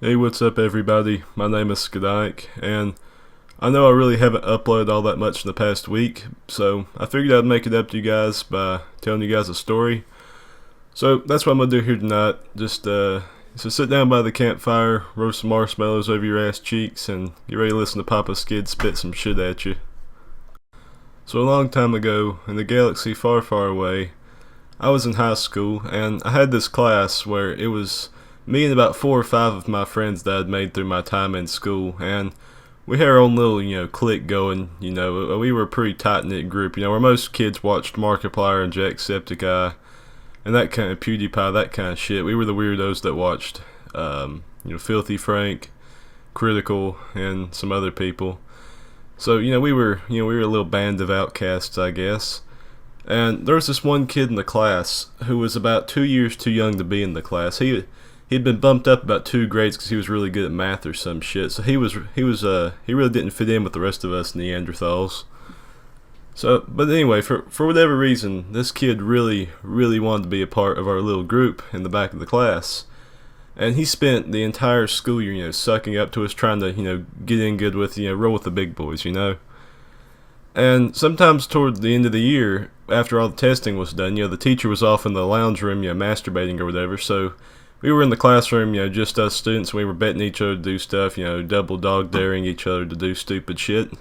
Hey, what's up, everybody? My name is Skidonic, and I know I really haven't uploaded all that much in the past week, so I figured I'd make it up to you guys by telling you guys a story. So that's what I'm gonna do here tonight. So sit down by the campfire, roast some marshmallows over your ass cheeks, and get ready to listen to Papa Skid spit some shit at you. So a long time ago, in a galaxy far, far away, I was in high school, and I had this class where it was me and about 4 or 5 of my friends that I'd made through my time in school, and we had our own little, clique going. We were a pretty tight-knit group, where most kids watched Markiplier and Jacksepticeye, and that kind of PewDiePie, that kind of shit. We were the weirdos that watched, Filthy Frank, Critical, and some other people. So, we were a little band of outcasts, I guess. And there was this one kid in the class who was about 2 years too young to be in the class. He'd been bumped up about 2 grades because he was really good at math or some shit. So he really didn't fit in with the rest of us Neanderthals. So, but anyway, for whatever reason, this kid really, really wanted to be a part of our little group in the back of the class. And he spent the entire school year, sucking up to us, trying to, get in good with, roll with the big boys. And sometimes toward the end of the year, after all the testing was done, the teacher was off in the lounge room, masturbating or whatever. So we were in the classroom, just us students, and we were betting each other to do stuff, double dog daring each other to do stupid shit.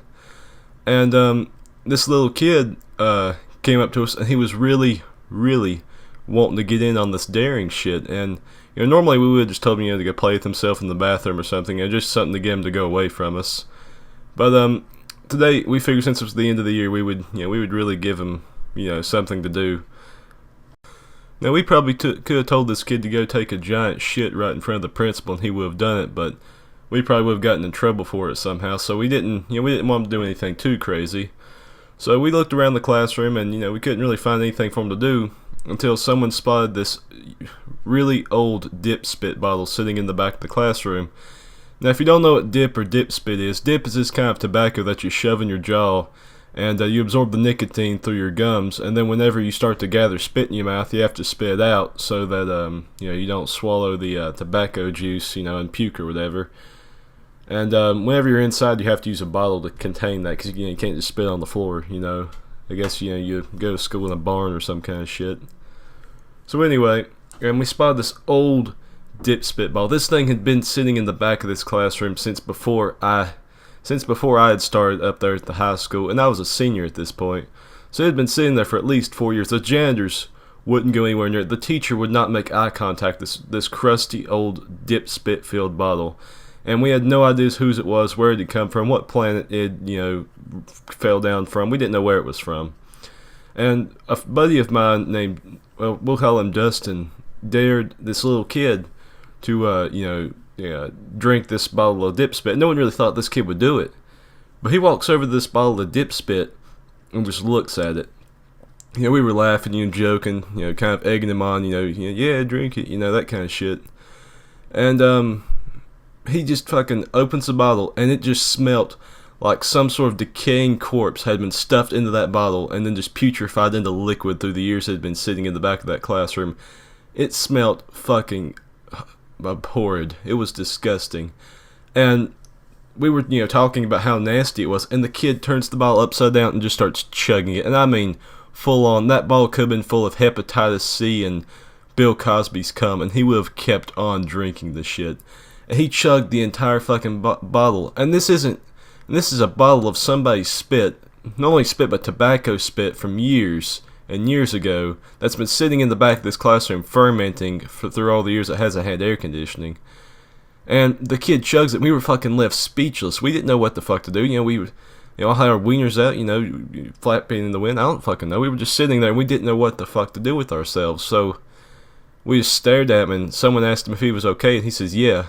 And this little kid came up to us, and he was really, really wanting to get in on this daring shit. And normally we would have just told him, to go play with himself in the bathroom or something, just something to get him to go away from us. But today we figured since it was the end of the year, we would really give him, something to do. Now we probably could have told this kid to go take a giant shit right in front of the principal, and he would have done it, but we probably would have gotten in trouble for it somehow. So we didn't want him to do anything too crazy. So we looked around the classroom, and we couldn't really find anything for him to do until someone spotted this really old dip spit bottle sitting in the back of the classroom. Now, if you don't know what dip or dip spit is, dip is this kind of tobacco that you shove in your jaw, and you absorb the nicotine through your gums, and then whenever you start to gather spit in your mouth, you have to spit it out so that you don't swallow the tobacco juice, and puke or whatever. And whenever you're inside, you have to use a bottle to contain that, because you can't just spit on the floor. I guess you go to school in a barn or some kind of shit. So anyway, and we spotted this old dip spit bottle. This thing had been sitting in the back of this classroom since before I had started up there at the high school, and I was a senior at this point. So it had been sitting there for at least 4 years. The janitors wouldn't go anywhere near it. The teacher would not make eye contact with this crusty old dip spit filled bottle. And we had no ideas whose it was, where it had come from, what planet it fell down from. We didn't know where it was from. And a buddy of mine named, well, we'll call him Dustin, dared this little kid to drink this bottle of dip spit. No one really thought this kid would do it, but he walks over to this bottle of dip spit and just looks at it. We were laughing, joking, kind of egging him on, yeah, drink it, that kind of shit. And he just fucking opens the bottle, and it just smelt like some sort of decaying corpse had been stuffed into that bottle and then just putrefied into liquid through the years it had been sitting in the back of that classroom. It smelt fucking horrid. It was disgusting. And we were, talking about how nasty it was, and the kid turns the bottle upside down and just starts chugging it. And I mean, full on. That bottle could have been full of hepatitis C and Bill Cosby's cum, and he would have kept on drinking the shit. And he chugged the entire fucking bottle. And this is a bottle of somebody's spit. Not only spit, but tobacco spit from years and years ago that's been sitting in the back of this classroom fermenting through all the years it hasn't had air conditioning. And the kid chugs it. We were fucking left speechless. We didn't know what the fuck to do. We all had our wieners out, flapping in the wind. I don't fucking know. We were just sitting there and we didn't know what the fuck to do with ourselves. So we just stared at him, and someone asked him if he was okay, and he says, yeah.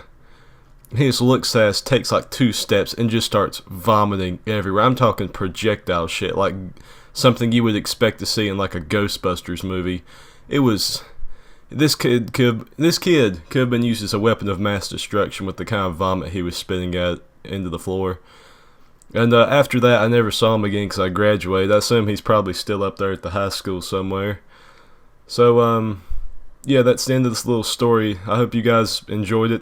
He just looks at us, takes like 2 steps, and just starts vomiting everywhere. I'm talking projectile shit, like something you would expect to see in like a Ghostbusters movie. It was... This kid could have been used as a weapon of mass destruction with the kind of vomit he was spitting out into the floor. And after that, I never saw him again because I graduated. I assume he's probably still up there at the high school somewhere. So, yeah, that's the end of this little story. I hope you guys enjoyed it.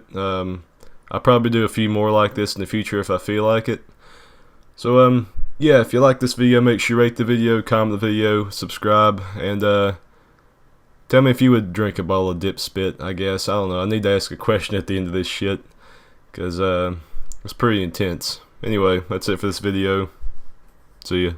I'll probably do a few more like this in the future if I feel like it. So yeah, if you like this video, make sure you rate the video, comment the video, subscribe, and tell me if you would drink a bottle of dip spit. I guess, I don't know, I need to ask a question at the end of this shit, because it's pretty intense. Anyway, that's it for this video. See ya.